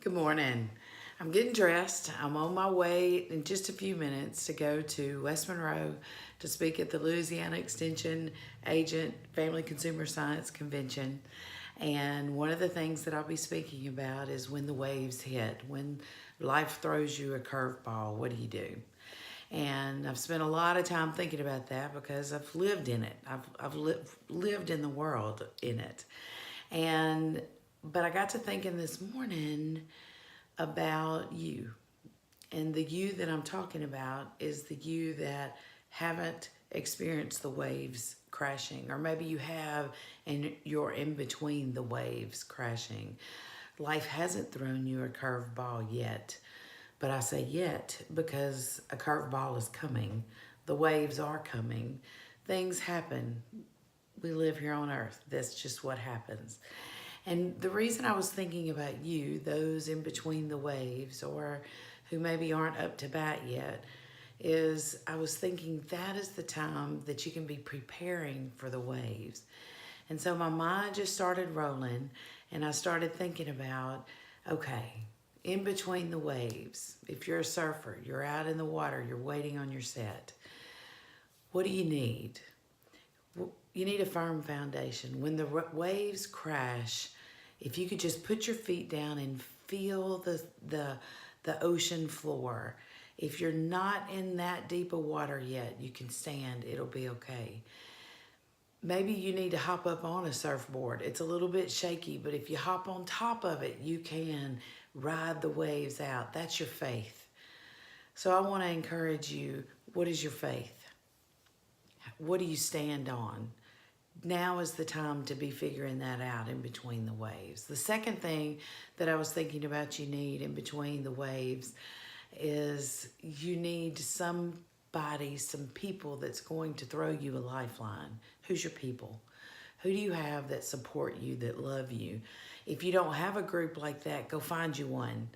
Good morning. I'm getting dressed. I'm on my way in just a few minutes to go to West Monroe to speak at the Louisiana Extension Agent Family Consumer Science Convention. And one of the things that I'll be speaking about is when the waves hit, when life throws you a curveball, what do you do? And I've spent a lot of time thinking about that because I've lived in it. I've lived in the world in it. But I got to thinking this morning about you. And the you that I'm talking about is the you that haven't experienced the waves crashing, or maybe you have and you're in between the waves crashing. Life hasn't thrown you a curveball yet, but I say yet because a curveball is coming. The waves are coming. Things happen. We live here on earth. That's just what happens. And the reason I was thinking about you, those in between the waves or who maybe aren't up to bat yet, is I was thinking that is the time that you can be preparing for the waves. And so my mind just started rolling and I started thinking about, okay, in between the waves, if you're a surfer, you're out in the water, you're waiting on your set, what do you need? You need a firm foundation. When the waves crash, if you could just put your feet down and feel the ocean floor. If you're not in that deep of water yet, you can stand, it'll be okay. Maybe you need to hop up on a surfboard. It's a little bit shaky, but if you hop on top of it, you can ride the waves out. That's your faith. So I want to encourage you, what is your faith? What do you stand on? Now is the time to be figuring that out in between the waves. The second thing that I was thinking about you need in between the waves is you need somebody, some people that's going to throw you a lifeline. Who's your people? Who do you have that support you, that love you? If you don't have a group like that, go find you one.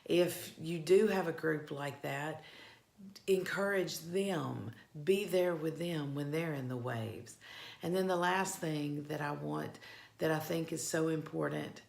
If you do have a group like that, encourage them, be there with them when they're in the waves. And then the last thing that I think is so important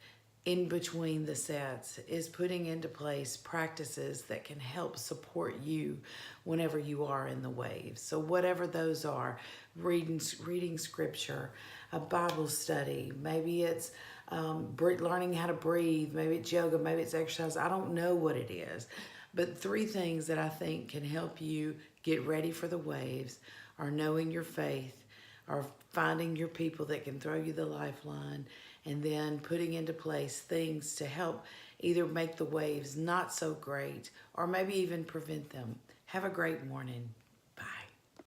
in between the sets is putting into place practices that can help support you whenever you are in the waves. So whatever those are, reading scripture, a Bible study, maybe it's learning how to breathe, maybe it's yoga, maybe it's exercise. I don't know what it is. But three things that I think can help you get ready for the waves are knowing your faith, or finding your people that can throw you the lifeline, and then putting into place things to help either make the waves not so great or maybe even prevent them. Have a great morning.